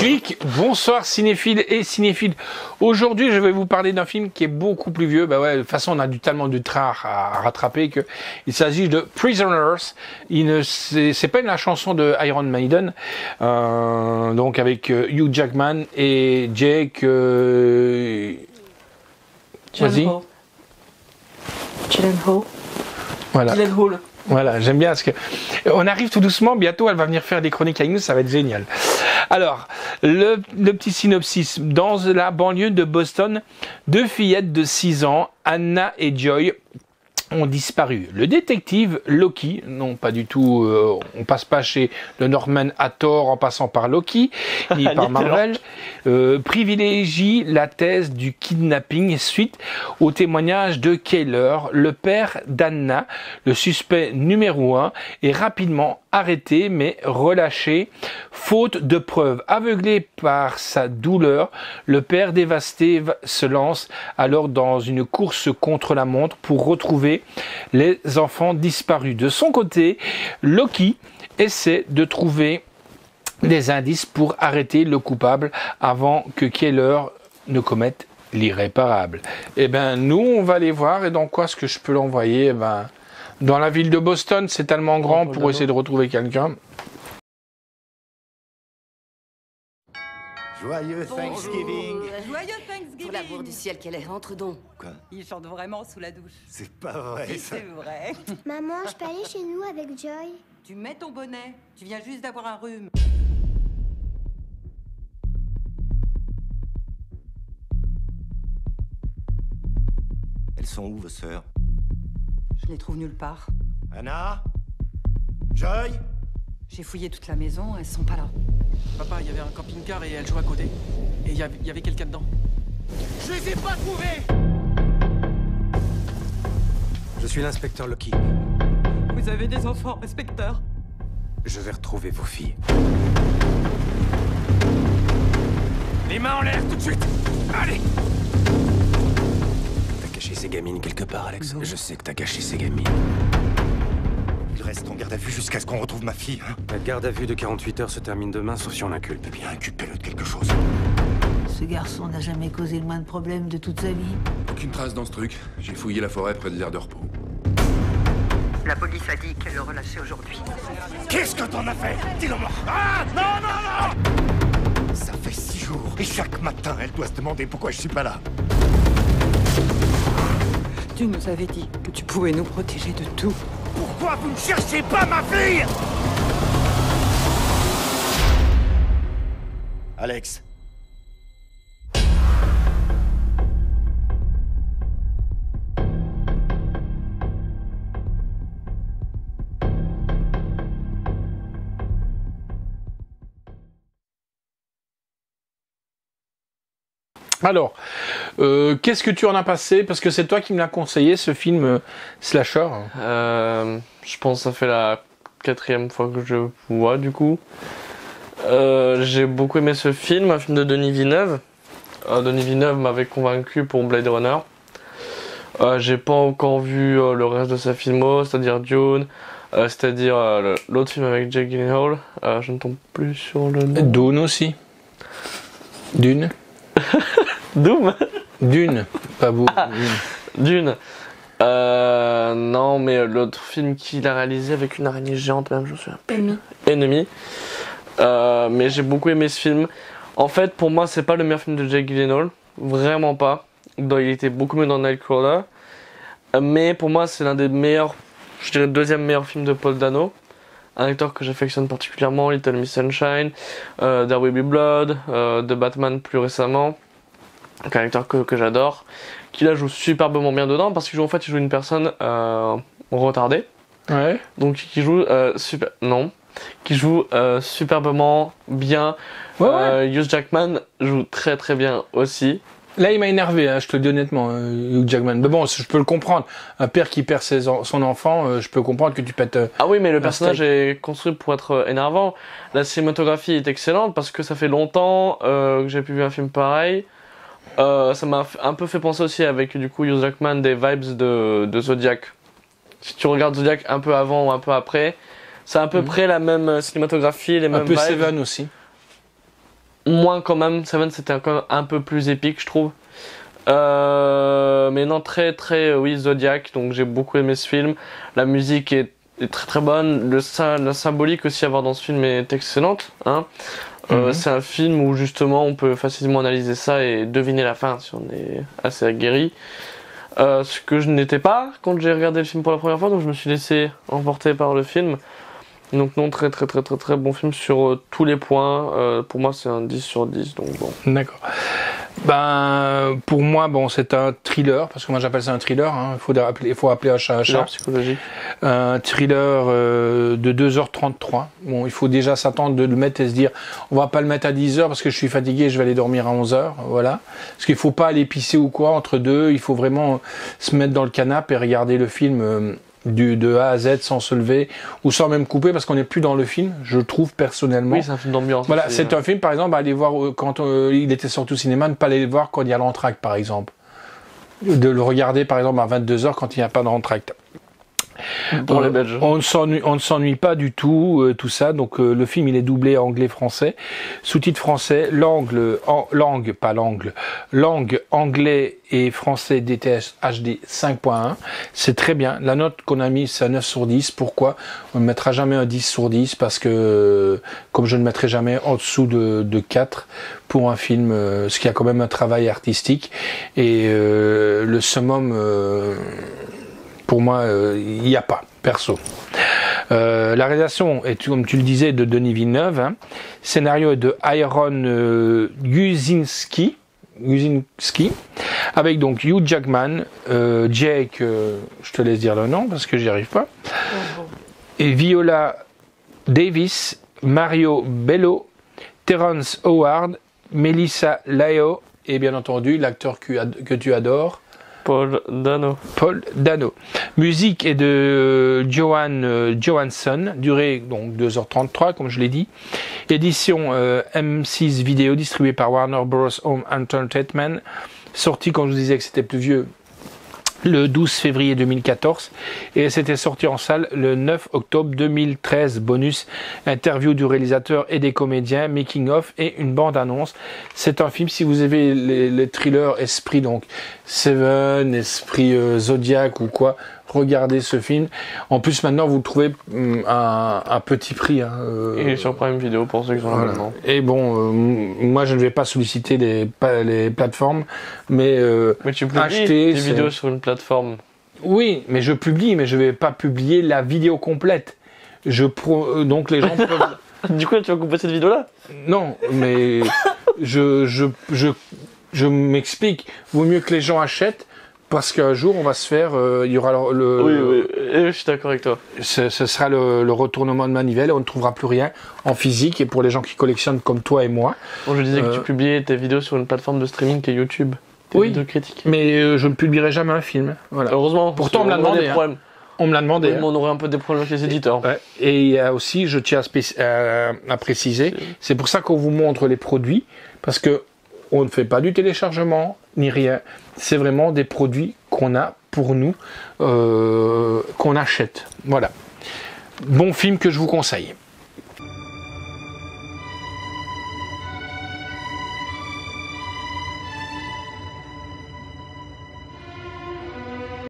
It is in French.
Clic, bonsoir cinéphiles et cinéphiles. Aujourd'hui, je vais vous parler d'un film qui est beaucoup plus vieux. Bah ouais, de toute façon, on a tellement de train à rattraper que il s'agit de Prisoners. C'est pas la chanson de Iron Maiden, donc avec Hugh Jackman et Jake. Vas-y. Gyllenhaal. Voilà. Gyllenhaal. Voilà, j'aime bien parce que on arrive tout doucement, bientôt elle va venir faire des chroniques avec nous, ça va être génial. Alors, le petit synopsis. Dans la banlieue de Boston, deux fillettes de 6 ans, Anna et Joy, ont disparu. Le détective Loki, non pas du tout, on passe pas chez le Norman Hathor en passant par Loki, ni par Marvel, privilégie la thèse du kidnapping suite au témoignage de Keller, le père d'Anna, le suspect numéro 1, est rapidement arrêté mais relâché, faute de preuves. Aveuglé par sa douleur, le père dévasté se lance alors dans une course contre la montre pour retrouver les enfants disparus. De son côté, Loki essaie de trouver des indices pour arrêter le coupable avant que Keller ne commette l'irréparable. Eh ben, nous, on va aller voir. Et dans quoi est-ce que je peux l'envoyer? Eh ben, dans la ville de Boston, c'est tellement grand pour essayer de retrouver quelqu'un. Joyeux Thanksgiving. Joyeux Thanksgiving. Pour l'amour du ciel qu'elle est, rentre donc. Quoi? Il chante vraiment sous la douche. C'est pas vrai Si, ça. c'est vrai. Maman, je peux aller chez nous avec Joy? Tu mets ton bonnet. Tu viens juste d'avoir un rhume. Elles sont où vos sœurs? Je les trouve nulle part. Anna? Joy? J'ai fouillé toute la maison, elles sont pas là. Papa, il y avait un camping-car et elle jouait à côté. Et il y avait quelqu'un dedans. Je les ai pas trouvés! Je suis l'inspecteur Loki. Vous avez des enfants, inspecteur? Je vais retrouver vos filles. Les mains en l'air tout de suite! Allez! T'as caché ces gamines quelque part, Alex? Je sais que t'as caché ces gamines. Il reste en garde à vue jusqu'à ce qu'on retrouve ma fille, hein? La garde à vue de 48 heures se termine demain, sauf si on l'inculpe. Bien inculpez-le de quelque chose. Ce garçon n'a jamais causé le moins de problèmes de toute sa vie. Aucune trace dans ce truc. J'ai fouillé la forêt près de l'aire de repos. La police a dit qu'elle le relâchait aujourd'hui. Qu'est-ce que t'en as fait? Dis-le-moi! Ah! Non, non, non! Ça fait 6 jours, et chaque matin, elle doit se demander pourquoi je suis pas là. Tu nous avais dit que tu pouvais nous protéger de tout. Pourquoi vous ne cherchez pas ma fille? Alex. Alors, qu'est-ce que tu en as passé? Parce que c'est toi qui me l'as conseillé, ce film slasher. Je pense que ça fait la 4e fois que je vois du coup. J'ai beaucoup aimé ce film, un film de Denis Villeneuve. Denis Villeneuve m'avait convaincu pour Blade Runner. J'ai pas encore vu le reste de sa filmo, c'est-à-dire Dune, c'est-à-dire l'autre film avec Jake Gyllenhaal. Je ne tombe plus sur le nom. Dune aussi. Dune. Doom. Dune, pas vous. Dune. Non, mais l'autre film qu'il a réalisé avec une araignée géante, même je me souviens. Ennemi. Mais j'ai beaucoup aimé ce film. En fait, pour moi, c'est pas le meilleur film de Jake Gyllenhaal, vraiment pas. Il était beaucoup mieux dans Nightcrawler. Mais pour moi, c'est l'un des meilleurs, je dirais le 2e meilleur film de Paul Dano. Un acteur que j'affectionne particulièrement, Little Miss Sunshine, There Will Be Blood, The Batman plus récemment. Un acteur que j'adore, qui là joue superbement bien dedans parce qu'il joue il joue une personne retardée. Ouais. Donc qui joue superbement bien. Ouais. Hugh Jackman joue très très bien aussi. Là, il m'a énervé, hein, je te le dis honnêtement, Hugh Jackman. Mais bon, je peux le comprendre. Un père qui perd son enfant, je peux comprendre que tu pètes. Ah oui, mais le personnage est construit pour être énervant. La cinématographie est excellente parce que ça fait longtemps que j'ai pu voir un film pareil. Ça m'a un peu fait penser aussi avec du coup Hugh Jackman des vibes de Zodiac. Si tu regardes Zodiac un peu avant ou un peu après, c'est à peu près la même cinématographie, les mêmes vibes. Un peu Seven aussi. moins quand même. Seven, c'était quand même un peu plus épique, je trouve. Mais non, très très oui, Zodiac, donc j'ai beaucoup aimé ce film. La musique est très très bonne. La symbolique aussi à voir dans ce film est excellente, hein. C'est un film où justement on peut facilement analyser ça et deviner la fin si on est assez aguerri. Ce que je n'étais pas quand j'ai regardé le film pour la première fois, donc je me suis laissé emporter par le film. Donc non, très très très très très bon film sur tous les points. Pour moi c'est un 10 sur 10, donc bon. D'accord. Ben, pour moi, bon, c'est un thriller, parce que moi j'appelle ça un thriller, hein. Il faut appeler un chat un chat. Psychologique. Un thriller de 2h33. Bon, il faut déjà s'attendre de le mettre et se dire, on va pas le mettre à 10h parce que je suis fatigué, je vais aller dormir à 11h, voilà. Parce qu'il faut pas aller pisser ou quoi entre deux, il faut vraiment se mettre dans le canapé et regarder le film de A à Z sans se lever ou sans même couper parce qu'on n'est plus dans le film, je trouve personnellement. Oui, c'est un film d'ambiance. Voilà, c'est un film par exemple à aller voir quand il était sorti au cinéma, ne pas aller le voir quand il y a l'entracte par exemple. De le regarder par exemple à 22h quand il n'y a pas d'entracte. Pour les Belges. On ne s'ennuie pas du tout, tout ça. Donc le film il est doublé anglais-français, sous-titres français, langue anglais et français DTS HD 5.1. C'est très bien. La note qu'on a mise c'est un 9 sur 10. Pourquoi? On ne mettra jamais un 10 sur 10 parce que comme je ne mettrai jamais en dessous de 4 pour un film, ce qui a quand même un travail artistique et le summum pour moi, il n'y a pas, perso. La réalisation est, comme tu le disais, de Denis Villeneuve. Hein. Scénario de Aaron Guzinski, avec donc Hugh Jackman, Jake, je te laisse dire le nom parce que j'y arrive pas, et Viola Davis, Mario Bello, Terrence Howard, Melissa Leo et bien entendu l'acteur que tu adores, Paul Dano. Musique est de Johansson, durée donc 2h33 comme je l'ai dit. Édition M6 vidéo distribuée par Warner Bros. Home Entertainment. Sortie, quand je vous disais que c'était plus vieux, le 12 février 2014 et c'était sorti en salle le 9 octobre 2013. Bonus, interview du réalisateur et des comédiens, making of et une bande annonce. C'est un film, si vous avez les thrillers esprit donc Seven, esprit Zodiac ou quoi, regardez ce film. En plus maintenant vous le trouvez un petit prix. Hein, et sur Prime Video pour ceux qui sont l'abonnement. Et bon, moi je ne vais pas solliciter les plateformes, mais tu publies acheter des vidéos sur une plateforme. Oui, mais je publie, mais je vais pas publier la vidéo complète. Donc les gens peuvent. Du coup, tu vas couper cette vidéo-là? Non, mais je m'explique. Vaut mieux que les gens achètent. Parce qu'un jour, on va se faire, il y aura Oui, je suis d'accord avec toi. Ce sera le retournement de manivelle, on ne trouvera plus rien en physique, et pour les gens qui collectionnent comme toi et moi. Bon, je disais que tu publiais tes vidéos sur une plateforme de streaming qui est YouTube. Oui, de critique. Mais je ne publierai jamais un film. Voilà. Heureusement. Pourtant, on me l'a demandé. Hein. On me l'a demandé. Oui, mais on aurait un peu des problèmes avec les éditeurs. Ouais. Et il y a aussi, je tiens à préciser, c'est pour ça qu'on vous montre les produits, parce que on ne fait pas du téléchargement, ni rien. C'est vraiment des produits qu'on a pour nous, qu'on achète. Voilà. Bon film que je vous conseille.